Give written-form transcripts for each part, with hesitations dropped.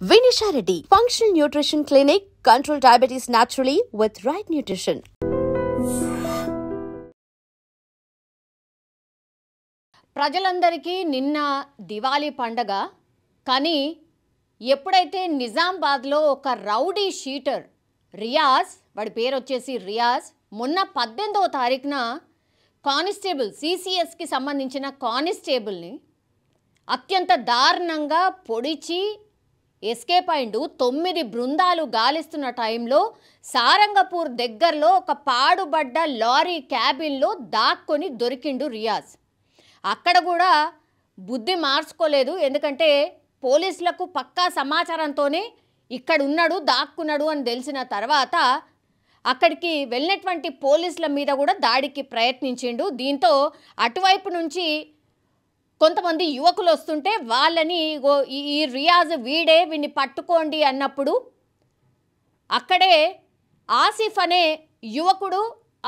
Vinisha Reddy, Functional Nutrition Clinic, control diabetes naturally with right nutrition. ప్రజలందరికీ నిన్న దివాళీ పండగ. కానీ ఎప్పుడైతే నిజామాబాద్లో ఒక రౌడీ షీటర్ రియాజ్, వాడి పేరు వచ్చేసి రియాజ్, మొన్న 18వ తారీఖున కానిస్టేబుల్ సిసిఎస్కి సంబంధించిన కానిస్టేబుల్ని అత్యంత దారుణంగా పొడిచి ఎస్కేప్ అయిండు. 9 బృందాలు గాలిస్తున్న టైంలో సారంగపూర్ దగ్గరలో ఒక పాడుబడ్డ లారీ క్యాబిన్లో దాక్కొని దొరికిండు రియాజ్. అక్కడ కూడా బుద్ధి మార్చుకోలేదు, ఎందుకంటే పోలీసులకు పక్కా సమాచారంతోనే ఇక్కడ ఉన్నాడు, దాక్కున్నాడు అని తెలిసిన తర్వాత అక్కడికి వెళ్ళినటువంటి పోలీసుల మీద కూడా దాడికి ప్రయత్నించిండు. దీంతో అటువైపు నుంచి కొంతమంది యువకులు వస్తుంటే వాళ్ళని ఈ రియాజ్ వీడిని పట్టుకోండి అన్నప్పుడు అక్కడే ఆసిఫ్ అనే యువకుడు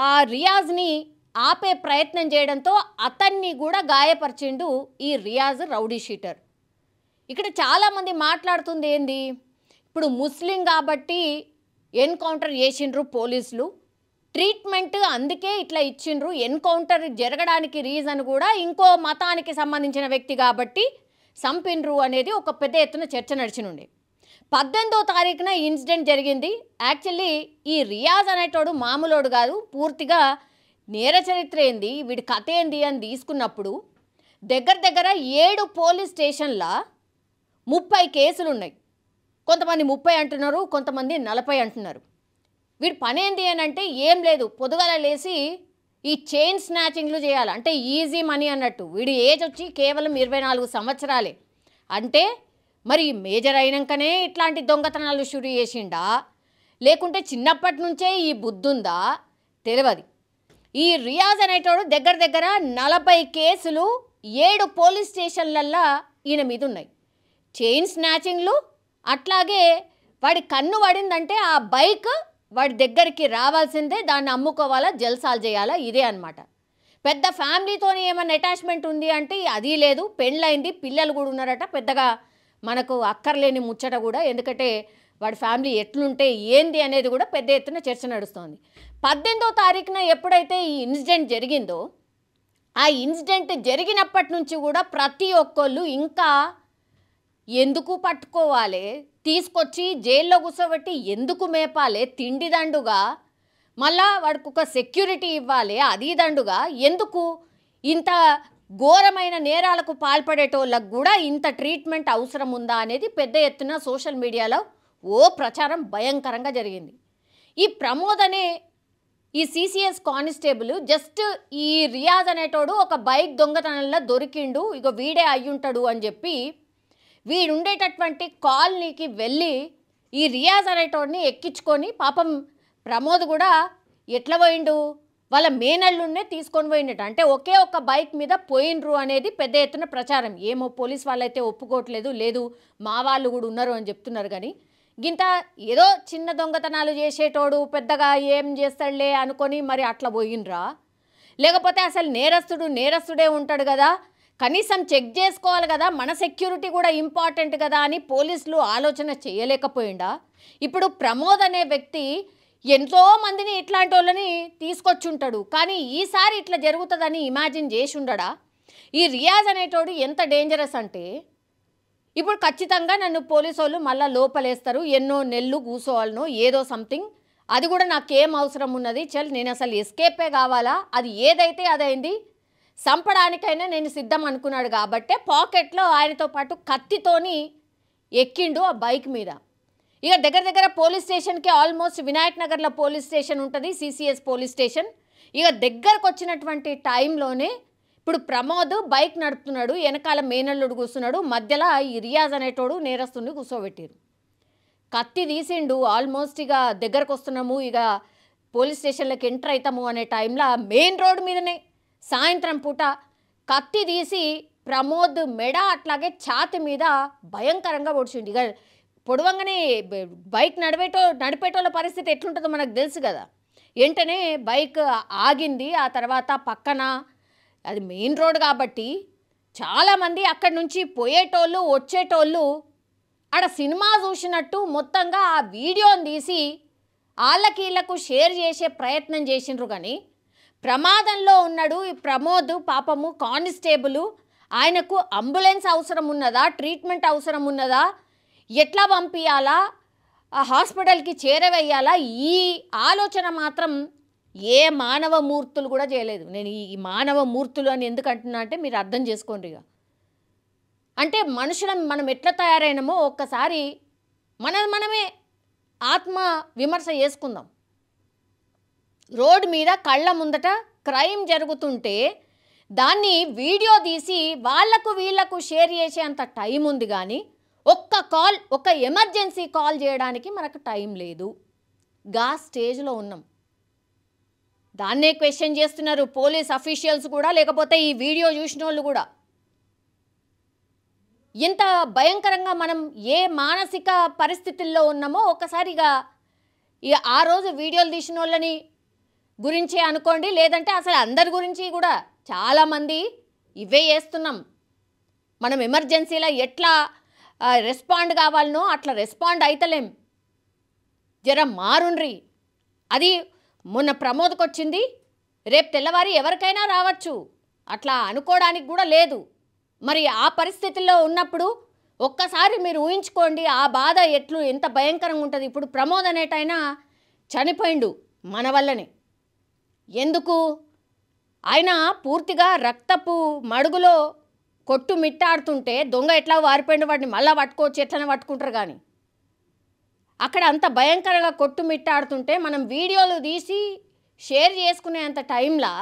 ఆ రియాజ్ని ఆపే ప్రయత్నం చేయడంతో అతన్ని కూడా గాయపరిచిండు ఈ రియాజ్ రౌడీ షీటర్. ఇక్కడ చాలామంది మాట్లాడుతుంది ఏంది, ఇప్పుడు ముస్లిం కాబట్టి ఎన్కౌంటర్ చేసిండ్రు పోలీసులు, ట్రీట్మెంట్ అందుకే ఇట్లా ఇచ్చిండ్రు, ఎన్కౌంటర్ జరగడానికి రీజన్ కూడా ఇంకో మతానికి సంబంధించిన వ్యక్తి కాబట్టి చంపిండ్రు అనేది ఒక పెద్ద ఎత్తున చర్చ నడిచినుండే. 18వ తారీఖున ఇన్సిడెంట్ జరిగింది. యాక్చువల్లీ ఈ రియాజ్ అనేటోడు మామూలోడు కాదు, పూర్తిగా నేర చరిత్ర ఏంది, వీడి కథ ఏంది అని తీసుకున్నప్పుడు దగ్గర 7 పోలీస్ స్టేషన్ల 30 కేసులు ఉన్నాయి. కొంతమంది 30 అంటున్నారు, కొంతమంది 40 అంటున్నారు. వీడి పని ఏంటి అని అంటే ఏం లేదు, పొద్దుగాల లేచి ఈ చైన్ స్నాచింగ్లు చేయాలి, అంటే ఈజీ మనీ అన్నట్టు. వీడి ఏజ్ వచ్చి కేవలం 24 సంవత్సరాలే. అంటే మరి మేజర్ అయినాకనే ఇట్లాంటి దొంగతనాలు షురు చేసిండా, లేకుంటే చిన్నప్పటి నుంచే ఈ బుద్ధుందా తెలియదు. ఈ రియాజ్ అనేటోడు దగ్గర 40 కేసులు 7 పోలీస్ స్టేషన్లల్లో ఈయన మీద ఉన్నాయి. చైన్ స్నాచింగ్లు, అట్లాగే వాడి కన్ను పడిందంటే ఆ బైక్ వాడి దగ్గరికి రావాల్సిందే, దాన్ని అమ్ముకోవాలా, జల్సాలు చేయాలా, ఇదే అనమాట. పెద్ద ఫ్యామిలీతో ఏమైనా అటాచ్మెంట్ ఉంది అంటే అది లేదు, పెళ్ళైంది, పిల్లలు కూడా ఉన్నారట. పెద్దగా మనకు అక్కర్లేని ముచ్చట కూడా, ఎందుకంటే వాడి ఫ్యామిలీ ఎట్లుంటే ఏంది అనేది కూడా పెద్ద ఎత్తున చర్చ నడుస్తోంది. 18వ తారీఖున ఎప్పుడైతే ఈ ఇన్సిడెంట్ జరిగిందో, ఆ ఇన్సిడెంట్ జరిగినప్పటి నుంచి కూడా ప్రతి ఒక్కళ్ళు ఇంకా ఎందుకు పట్టుకోవాలి, తీసుకొచ్చి జైల్లో కూర్చోబెట్టి ఎందుకు మేపాలి, తిండి దండుగా, మళ్ళా వాడికి ఒక సెక్యూరిటీ ఇవ్వాలి, అది దండుగా, ఎందుకు ఇంత ఘోరమైన నేరాలకు పాల్పడేటోళ్ళకు కూడా ఇంత ట్రీట్మెంట్ అవసరం ఉందా అనేది పెద్ద ఎత్తున సోషల్ మీడియాలో ప్రచారం భయంకరంగా జరిగింది. ఈ ప్రమోద్ అనే ఈ సిసిఎస్ కానిస్టేబుల్ జస్ట్ ఈ రియాజ్ అనేటోడు ఒక బైక్ దొంగతనంలో దొరికిండు, ఇక వీడే అయ్యుంటాడు అని చెప్పి వీడుండేటటువంటి కాలనీకి వెళ్ళి ఈ రియాజ్ అనేటోడిని ఎక్కించుకొని, పాపం ప్రమోద్ కూడా ఎట్లా పోయిండు, వాళ్ళ మేనల్లున్నే తీసుకొని పోయిండట. అంటే ఒకే ఒక బైక్ మీద పోయిండ్రు అనేది పెద్ద ఎత్తున ప్రచారం. ఏమో పోలీస్ వాళ్ళైతే ఒప్పుకోవట్లేదు, లేదు మా వాళ్ళు కూడా ఉన్నారు అని చెప్తున్నారు. కానీ గింత ఏదో చిన్న దొంగతనాలు చేసేటోడు పెద్దగా ఏం చేస్తాడులే అనుకొని మరి అట్లా పోయిండ్రా, లేకపోతే అసలు నేరస్తుడే ఉంటాడు కదా, కనీసం చెక్ చేసుకోవాలి కదా, మన సెక్యూరిటీ కూడా ఇంపార్టెంట్ కదా అని పోలీసులు ఆలోచన చేయలేకపోయిండా? ఇప్పుడు ప్రమోద్ అనే వ్యక్తి ఎంతోమందిని ఇట్లాంటి వాళ్ళని తీసుకొచ్చుంటాడు, కానీ ఈసారి ఇట్లా జరుగుతుందని ఇమాజిన్ చేసి ఉండడా? ఈ రియాజ్ అనేటోడు ఎంత డేంజరస్ అంటే, ఇప్పుడు ఖచ్చితంగా నన్ను పోలీసు వాళ్ళు మళ్ళీ లోపలేస్తారు, ఎన్నో నెలలు కూర్చోవాలనో ఏదో సంథింగ్, అది కూడా నాకేం అవసరం ఉన్నది, నేను అసలు ఎస్కేపే కావాలా, అది ఏదైతే అదైంది, చంపడానికైనా నేను సిద్ధం అనుకున్నాడు. కాబట్టే పాకెట్లో ఆయనతో పాటు కత్తితోని ఎక్కిండు ఆ బైక్ మీద. ఇక దగ్గర పోలీస్ స్టేషన్కి ఆల్మోస్ట్ వినాయక్ నగర్లో పోలీస్ స్టేషన్ ఉంటుంది, సిసిఎస్ పోలీస్ స్టేషన్. ఇక దగ్గరకు వచ్చినటువంటి టైంలోనే ఇప్పుడు ప్రమోద్ బైక్ నడుపుతున్నాడు, వెనకాల మేనల్లుడు కూర్చున్నాడు, మధ్యలో ఈ రియాజ్ అనేటోడు నేరస్తుని కూర్చోబెట్టారు. కత్తి తీసిండు. ఆల్మోస్ట్ ఇక దగ్గరకు వస్తున్నాము, ఇక పోలీస్ స్టేషన్లోకి ఎంటర్ అవుతాము అనే టైంలో మెయిన్ రోడ్డు మీదనే సాయంత్రం పూట కత్తి తీసి ప్రమోద్ మెడ అట్లాగే ఛాతి మీద భయంకరంగా పొడిచిండు. ఇక పొడవంగానే బైక్ నడిపేటోళ్ళ పరిస్థితి ఎట్లుంటుందో మనకు తెలుసు కదా. వెంటనే బైక్ ఆగింది. ఆ తర్వాత పక్కన అది మెయిన్ రోడ్ కాబట్టి చాలామంది అక్కడి నుంచి పోయేటోళ్ళు వచ్చేటోళ్ళు ఆడ సినిమా చూసినట్టు మొత్తంగా ఆ వీడియోని తీసి వాళ్ళకి షేర్ చేసే ప్రయత్నం చేసిండ్రు. కానీ ప్రమాదంలో ఉన్నాడు ఈ ప్రమోద్, పాపము కానిస్టేబుల్, ఆయనకు అంబులెన్స్ అవసరం ఉన్నదా, ట్రీట్మెంట్ అవసరం ఉన్నదా, ఎట్లా పంపించాలా, ఆ హాస్పిటల్కి చేరవేయాలా, ఈ ఆలోచన మాత్రం ఏ మానవ మూర్తులు కూడా చేయలేదు. నేను ఈ మానవ మూర్తులు అని ఎందుకు అంటున్నా అంటే మీరు అర్థం చేసుకోండి. ఇక అంటే మనుషులం మనం ఎట్లా తయారైనామో ఒక్కసారి మనమే ఆత్మ విమర్శ చేసుకుందాం. రోడ్డు మీద కళ్ళ ముందట క్రైమ్ జరుగుతుంటే దాన్ని వీడియో తీసి వీళ్లకు షేర్ చేసే అంత టైం ఉంది. కానీ ఒక్క ఎమర్జెన్సీ కాల్ చేయడానికి మనకు టైం లేదు. గా స్టేజ్లో ఉన్నాం. దాన్నే క్వశ్చన్ చేస్తున్నారు పోలీస్ అఫీషియల్స్ కూడా, లేకపోతే ఈ వీడియో చూసిన వాళ్ళు కూడా. ఎంత భయంకరంగా మనం ఏ మానసిక పరిస్థితుల్లో ఉన్నామో ఒక్కసారిగా ఇక ఆ రోజు వీడియోలు తీసిన వాళ్ళని గురించే అనుకోండి, లేదంటే అసలు అందరి గురించి కూడా చాలామంది ఇవే చేస్తున్నాం. మనం ఎమర్జెన్సీలో ఎట్లా రెస్పాండ్ కావాలనో అట్లా రెస్పాండ్ అవుతలేం. జర మారుండ్రి. అది మొన్న ప్రమోద్కి వచ్చింది, రేపు తెల్లవారి ఎవరికైనా రావచ్చు, అట్లా అనుకోవడానికి కూడా లేదు. మరి ఆ పరిస్థితుల్లో ఉన్నప్పుడు ఒక్కసారి మీరు ఊహించుకోండి ఆ బాధ ఎంత భయంకరంగా ఉంటుంది. ఇప్పుడు ప్రమోద్ అనేటైనా చనిపోయిండు మన వల్లనే. ఎందుకు? ఆయన పూర్తిగా రక్తపు మడుగులో కొట్టు మిట్టాడుతుంటే దొంగ ఎట్లా వారిపోయిండు, వాడిని మళ్ళీ పట్టుకోవచ్చు, ఎట్లనే పట్టుకుంటారు. కానీ అక్కడ అంత భయంకరంగా కొట్టు మిట్టాడుతుంటే మనం వీడియోలు తీసి షేర్ చేసుకునేంత టైంలో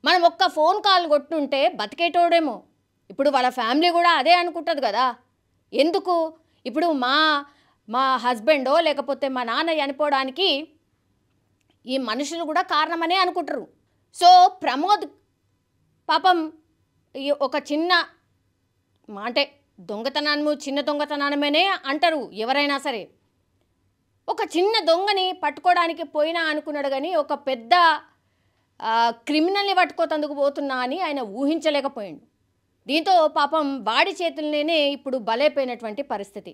మనం ఒక్క ఫోన్ కాల్ కొట్టుంటే బతికేటోడేమో. ఇప్పుడు వాళ్ళ ఫ్యామిలీ కూడా అదే అనుకుంటుంది కదా. ఎందుకు? ఇప్పుడు మా హస్బెండో లేకపోతే మా నాన్న చనిపోవడానికి ఈ మనుషులు కూడా కారణమనే అనుకుంటారు. సో ప్రమోద్ పాపం ఒక చిన్న అంటే దొంగతనాన్ని చిన్న దొంగతనానమేనే అంటారు ఎవరైనా సరే. ఒక చిన్న దొంగని పట్టుకోవడానికి పోయినా అనుకున్నాడు, కానీ ఒక పెద్ద క్రిమినల్ని పట్టుకోతందుకు పోతున్నా అని ఆయన ఊహించలేకపోయాడు. దీంతో పాపం వాడి చేతుల్లోనే ఇప్పుడు బలైపోయినటువంటి పరిస్థితి.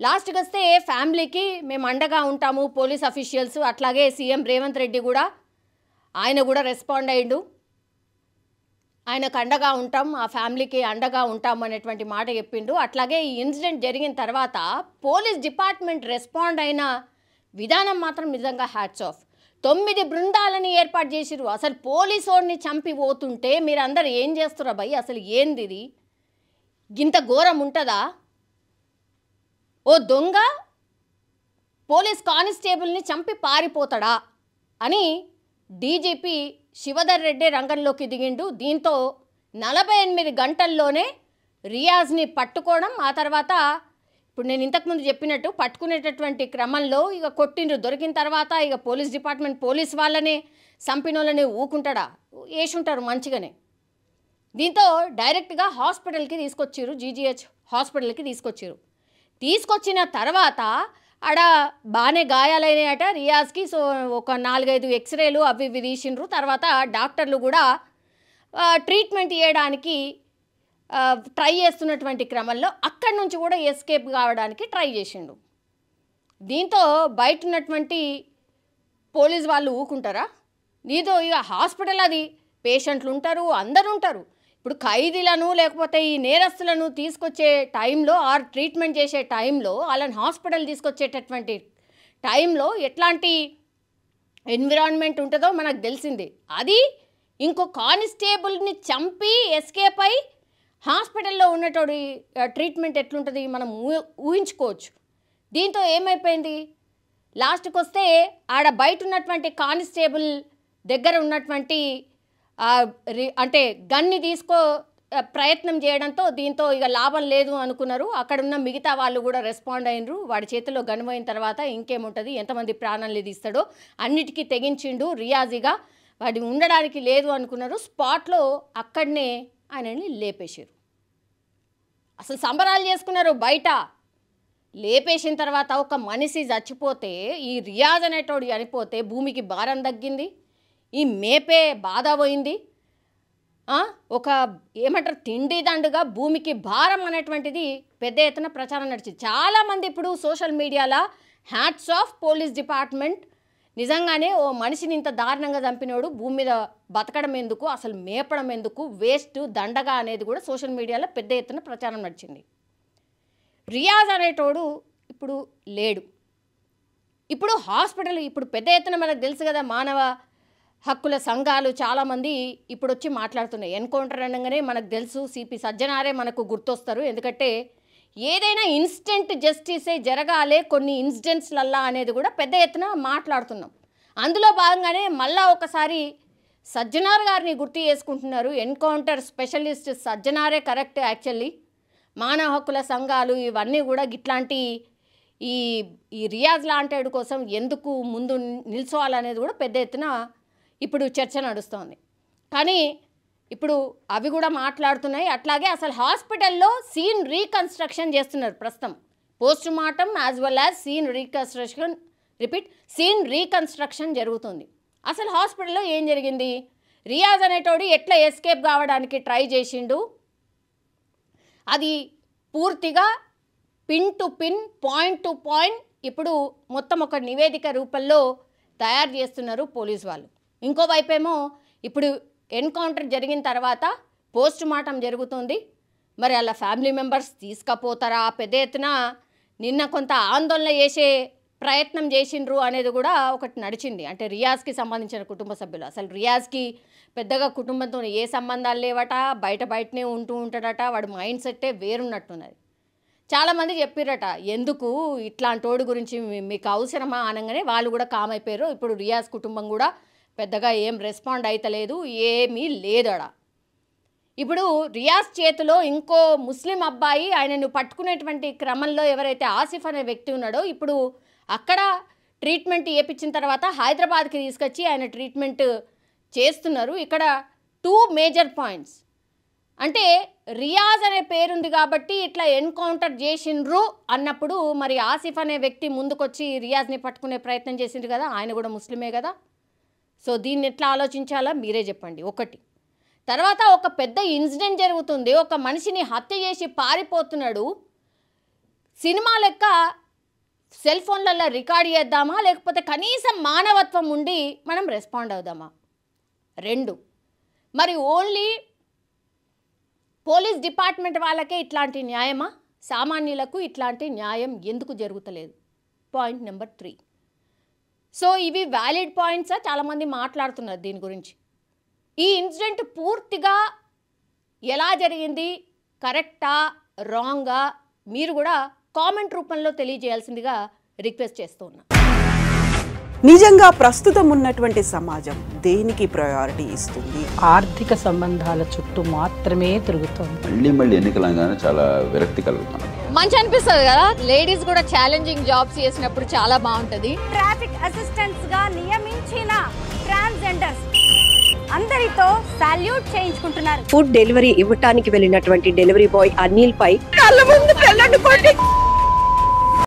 లాస్ట్కి వస్తే ఫ్యామిలీకి మేము అండగా ఉంటాము పోలీస్ అఫీషియల్స్, అట్లాగే సీఎం రేవంత్ రెడ్డి కూడా ఆయన కూడా రెస్పాండ్ అయ్యిండు. ఆయనకు అండగా ఉంటాం, ఆ ఫ్యామిలీకి అండగా ఉంటాం అనేటువంటి మాట చెప్పిండు. అట్లాగే ఈ ఇన్సిడెంట్ జరిగిన తర్వాత పోలీస్ డిపార్ట్మెంట్ రెస్పాండ్ అయిన విధానం మాత్రం నిజంగా హ్యాట్స్ ఆఫ్. 9 బృందాలని ఏర్పాటు చేసిరు. అసలు పోలీసోడిని చంపి పోతుంటే మీరందరూ ఏం చేస్తురా భయ్? అసలు ఏంది ఇది? ఇంత ఘోరం ఉంటుందా? ఓ దొంగ పోలీస్ కానిస్టేబుల్ని చంపి పారిపోతాడా అని డీజీపీ శివధర్ రెడ్డి రంగంలోకి దిగిండు. దీంతో 48 గంటల్లోనే రియాజ్ని పట్టుకోవడం, ఆ తర్వాత ఇప్పుడు నేను ఇంతకుముందు చెప్పినట్టు పట్టుకునేటటువంటి క్రమంలో ఇక కొట్టిండ్రు. దొరికిన తర్వాత ఇక పోలీస్ డిపార్ట్మెంట్ పోలీస్ వాళ్ళనే చంపినోళ్ళని ఊకుంటాడా? వేసుంటారు మంచిగానే. దీంతో డైరెక్ట్గా హాస్పిటల్కి తీసుకొచ్చారు, జీజీహెచ్ హాస్పిటల్కి తీసుకొచ్చిన తర్వాత ఆడ బాగానే గాయాలైనాయట రియాజ్కి. సో ఒక 4-5 ఎక్స్రేలు అవి ఇవి తీసిండ్రు. తర్వాత డాక్టర్లు కూడా ట్రీట్మెంట్ చేయడానికి ట్రై చేస్తున్నటువంటి క్రమంలో అక్కడి నుంచి కూడా ఎస్కేప్ కావడానికి ట్రై చేసిండు. దీంతో బయట ఉన్నటువంటి పోలీస్ వాళ్ళు ఊకుంటారా? నీతో ఇక హాస్పిటల్ అది పేషెంట్లు ఉంటారు, అందరూ ఉంటారు. ఇప్పుడు ఖైదీలను లేకపోతే ఈ నేరస్తులను తీసుకొచ్చే టైంలో ఆర్ ట్రీట్మెంట్ చేసే టైంలో వాళ్ళని హాస్పిటల్ తీసుకొచ్చేటటువంటి టైంలో ఎట్లాంటి ఎన్విరాన్మెంట్ ఉంటుందో మనకు తెలిసింది. అది ఇంకో కానిస్టేబుల్ని చంపి ఎస్కేప్ అయి హాస్పిటల్లో ఉన్నటువంటి ట్రీట్మెంట్ ఎట్లుంటుంది మనం ఊహించుకోవచ్చు. దీంతో ఏమైపోయింది? లాస్ట్కి వస్తే ఆడ బయట ఉన్నటువంటి కానిస్టేబుల్ దగ్గర ఉన్నటువంటి అంటే గన్ని ప్రయత్నం చేయడంతో దీంతో ఇక లాభం లేదు అనుకున్నారు. అక్కడున్న మిగతా వాళ్ళు కూడా రెస్పాండ్ అయినరు. వాడి చేతిలో గన్ పోయిన తర్వాత ఇంకేముంటుంది, ఎంతమంది ప్రాణాలు తీస్తాడో అన్నిటికీ తెగించిండు రియాజీగా. వాడి ఉండడానికి లేదు అనుకున్నారు. స్పాట్లో అక్కడనే ఆయనని లేపేశారు. అసలు సంబరాలు చేసుకున్నారు బయట. లేపేసిన తర్వాత ఒక మనిషి చచ్చిపోతే, ఈ రియాజ్ అనేటోడు చనిపోతే భూమికి భారం తగ్గింది, ఈ మేపే బాధ పోయింది. ఒక ఏమంటారు తిండి దండుగా భూమికి భారం అనేటువంటిది పెద్ద ఎత్తున ప్రచారం నడిచింది. చాలామంది ఇప్పుడు సోషల్ మీడియాలో హ్యాట్స్ ఆఫ్ పోలీస్ డిపార్ట్మెంట్, నిజంగానే ఓ మనిషిని ఇంత దారుణంగా చంపినోడు భూమి మీద బతకడం ఎందుకు, అసలు మేపడం ఎందుకు, వేస్ట్ దండగా అనేది కూడా సోషల్ మీడియాలో పెద్ద ఎత్తున ప్రచారం నడిచింది. రియాజ్ అనేటోడు ఇప్పుడు లేడు. ఇప్పుడు హాస్పిటల్ ఇప్పుడు పెద్ద ఎత్తున మనకు తెలుసు కదా, మానవ హక్కుల సంఘాలు చాలామంది ఇప్పుడు వచ్చి మాట్లాడుతున్నాయి. ఎన్కౌంటర్ అనగానే మనకు తెలుసు సిపి సజ్జనారే మనకు గుర్తొస్తారు. ఎందుకంటే ఏదైనా ఇన్స్టెంట్ జస్టిసే జరగాలే కొన్ని ఇన్సిడెంట్స్లల్లా అనేది కూడా పెద్ద ఎత్తున మాట్లాడుతున్నాం. అందులో భాగంగానే మళ్ళా ఒకసారి సజ్జనార్ గారిని గుర్తు చేసుకుంటున్నారు. ఎన్కౌంటర్ స్పెషలిస్ట్ సజ్జనారే కరెక్ట్. యాక్చువల్లీ మానవ హక్కుల సంఘాలు ఇవన్నీ కూడా ఇట్లాంటి ఈ రియాజ్ లాంటి కోసం ఎందుకు ముందు నిల్చోవాలనేది కూడా పెద్ద ఎత్తున ఇప్పుడు చర్చ నడుస్తోంది. కానీ ఇప్పుడు అవి కూడా మాట్లాడుతున్నాయి. అట్లాగే అసలు హాస్పిటల్లో సీన్ రీకన్స్ట్రక్షన్ చేస్తున్నారు ప్రస్తుతం. Post mortem as well as scene reconstruction జరుగుతుంది. అసలు హాస్పిటల్లో ఏం జరిగింది, రియాజ్ అనేటోడు ఎట్లా ఎస్కేప్ కావడానికి ట్రై చేసిండు, అది పూర్తిగా pin to pin, point to point ఇప్పుడు మొత్తం ఒక నివేదిక రూపంలో తయారు చేస్తున్నారు పోలీసు వాళ్ళు. ఇంకోవైపేమో ఇప్పుడు ఎన్కౌంటర్ జరిగిన తర్వాత పోస్ట్ మార్టం జరుగుతుంది. మరి అలా ఫ్యామిలీ మెంబర్స్ తీసుకపోతారా, పెద్ద ఎత్తున నిన్న కొంత ఆందోళన చేసే ప్రయత్నం చేసిండ్రు అనేది కూడా ఒకటి నడిచింది. అంటే రియాజ్కి సంబంధించిన కుటుంబ సభ్యులు, అసలు రియాజ్కి పెద్దగా కుటుంబంతో ఏ సంబంధాలు లేవట, బయటనే ఉంటూ ఉంటాడట, వాడు మైండ్ సెట్టే వేరున్నట్టున్నది. చాలామంది చెప్పిరట ఎందుకు ఇట్లాంటి వాడి గురించి మీకు అవసరమా అనగానే వాళ్ళు కూడా కామ్ అయిపోయారు. ఇప్పుడు రియాజ్ కుటుంబం కూడా పెద్దగా ఏం రెస్పాండ్ అయితలేదు, ఏమీ లేదడా. ఇప్పుడు రియాజ్ చేతిలో ఇంకో ముస్లిం అబ్బాయి ఆయనను పట్టుకునేటువంటి క్రమంలో ఎవరైతే ఆసిఫ్ అనే వ్యక్తి ఉన్నాడో ఇప్పుడు అక్కడ ట్రీట్మెంట్ చేయించిన తర్వాత హైదరాబాద్కి తీసుకొచ్చి ఆయన ట్రీట్మెంట్ చేస్తున్నారు. ఇక్కడ 2 మేజర్ పాయింట్స్, అంటే రియాజ్ అనే పేరుంది కాబట్టి ఇట్లా ఎన్కౌంటర్ చేసిండ్రు అన్నప్పుడు మరి ఆసిఫ్ అనే వ్యక్తి ముందుకొచ్చి రియాజ్ని పట్టుకునే ప్రయత్నం చేసిండ్రు కదా, ఆయన కూడా ముస్లిమే కదా. సో దీన్ని ఎట్లా ఆలోచించాలో మీరే చెప్పండి. ఒకటి తర్వాత ఒక పెద్ద ఇన్సిడెంట్ జరుగుతుంది, ఒక మనిషిని హత్య చేసి పారిపోతున్నాడు, సినిమా లెక్క సెల్ ఫోన్లలో రికార్డ్ చేద్దామా, లేకపోతే కనీసం మానవత్వం ఉండి మనం రెస్పాండ్ అవుదామా? 2 మరి ఓన్లీ పోలీస్ డిపార్ట్మెంట్ వాళ్ళకే ఇట్లాంటి న్యాయమా, సామాన్యులకు ఇట్లాంటి న్యాయం ఎందుకు జరుగుతలేదు? Point number 3. సో ఇవి వ్యాలిడ్ పాయింట్సా? చాలామంది మాట్లాడుతున్నారు దీని గురించి. ఈ ఇన్సిడెంట్ పూర్తిగా ఎలా జరిగింది, కరెక్టా రాంగా, మీరు కూడా కామెంట్ రూపంలో తెలియజేయాల్సిందిగా రిక్వెస్ట్ చేస్తూ ఉన్నా. నిజంగా ప్రస్తుతం ఉన్నటువంటి సమాజం దేనికి ప్రయారిటీ ఇస్తుంది? ఆర్థిక సంబంధాల చుట్టూ మాత్రమే తిరుగుతుంది. మళ్ళీ ఎన్నికలంగానే చాలా విరక్తి కలుగుతాను. మంచి అనిపిస్తుంది కదా, లేడీస్ కూడా ఛాలెంజింగ్ జాబ్స్ చేసినప్పుడు చాలా బాగుంటది. ట్రాఫిక్ అసిస్టెంట్స్ గా నియమించిన ట్రాన్స్జెండర్స్ అందరితో సాల్యూట్ చేయించుకుంటున్నారు. ఫుడ్ డెలివరీ ఇవ్వటానికి వెళ్ళినటువంటి డెలివరీ బాయ్ అనిల్ పై కళ్ళ ముందు